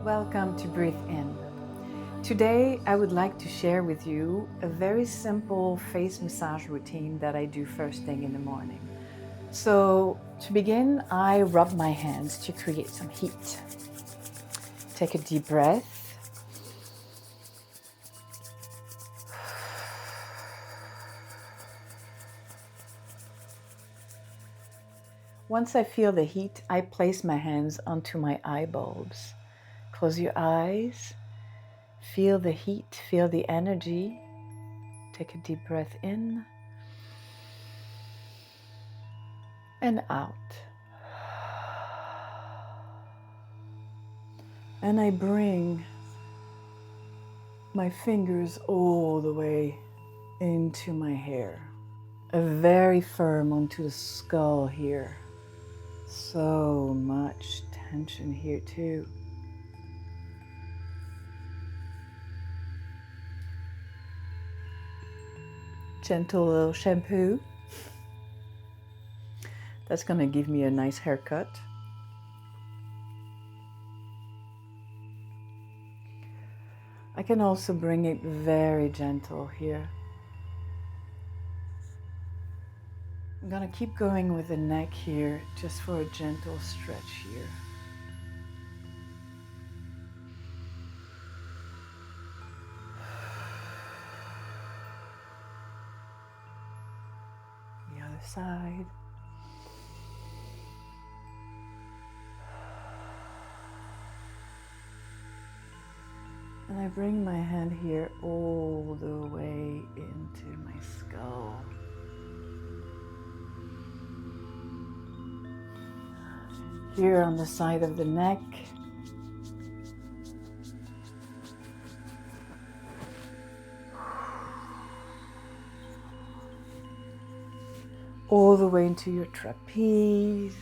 Welcome to Breathe In. Today, I would like to share with you a very simple face massage routine that I do first thing in the morning. So, to begin, I rub my hands to create some heat. Take a deep breath. Once I feel the heat, I place my hands onto my eye bulbs. Close your eyes. Feel the heat, feel the energy. Take a deep breath in and out. And I bring my fingers all the way into my hair. Very firm onto the skull here. So much tension here too. Gentle little shampoo. That's gonna give me a nice haircut. I can also bring it very gentle here. I'm gonna keep going with the neck here, just for a gentle stretch here. The other side. And I bring my hand here all the way into my skull. Here on the side of the neck. All the way into your trapeze.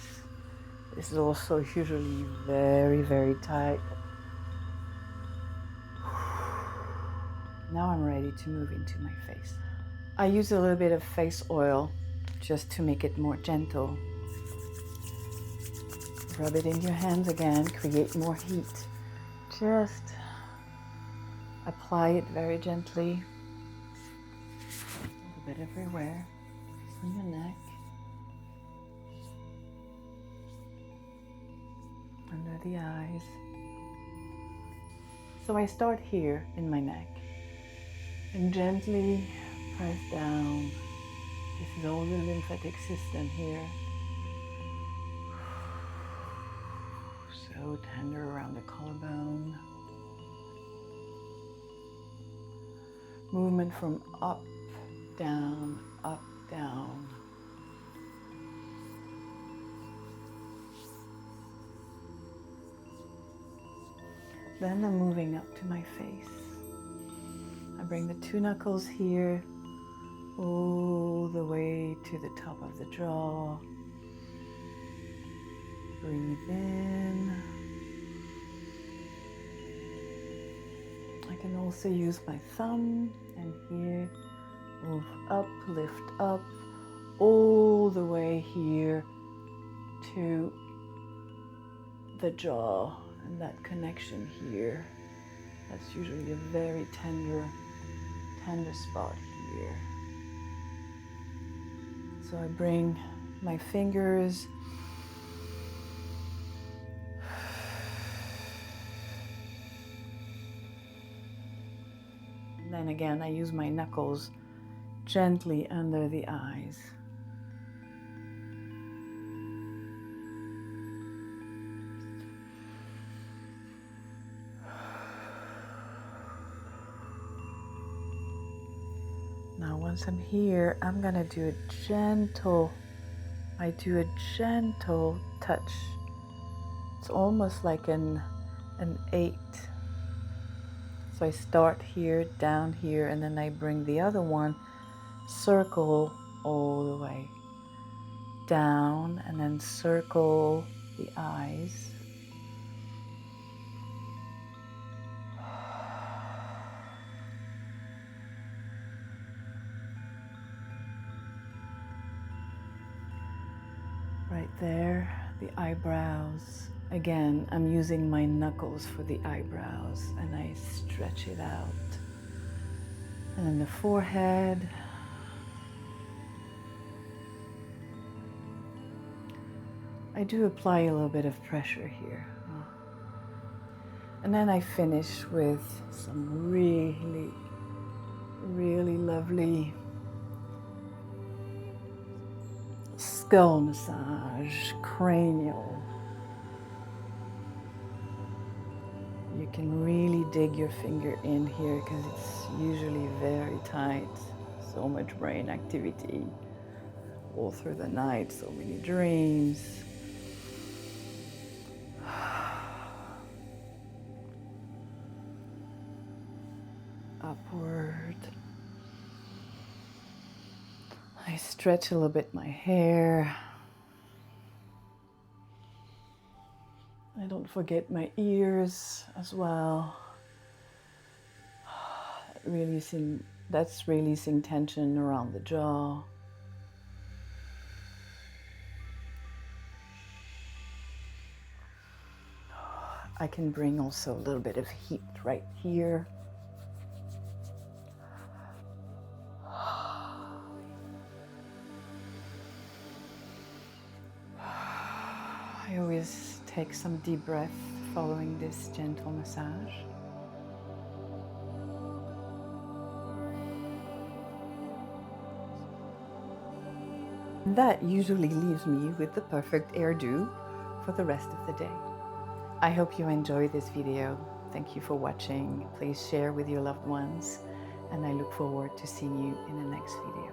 This is also usually very, very tight. Now I'm ready to move into my face. I use a little bit of face oil just to make it more gentle. Rub it in your hands again, create more heat. Just apply it very gently. A little bit everywhere. On your neck. Under the eyes. So I start here in my neck and gently press down. This is all the lymphatic system here. So tender around the collarbone. Movement from up, down, up, down. Then I'm moving up to my face. I bring the two knuckles here, all the way to the top of the jaw. Breathe in. I can also use my thumb and here, move up, lift up, all the way here to the jaw. And that connection here, that's usually a very tender spot here. So I bring my fingers and then again I use my knuckles gently under the eyes. Now once I'm here, I'm gonna do a gentle touch. It's almost like an 8. So I start here, down here, and then I bring the other one, circle all the way down, and then circle the eyes. Right there, the eyebrows. Again, I'm using my knuckles for the eyebrows and I stretch it out. And then the forehead. I do apply a little bit of pressure here. And then I finish with some really, really lovely skull massage, cranial. You can really dig your finger in here because it's usually very tight. So much brain activity all through the night, so many dreams. Upward. I stretch a little bit my hair. I don't forget my ears as well. That's releasing tension around the jaw. I can bring also a little bit of heat right here. I always take some deep breath following this gentle massage. That usually leaves me with the perfect hairdo for the rest of the day. I hope you enjoyed this video. Thank you for watching. Please share with your loved ones, and I look forward to seeing you in the next video.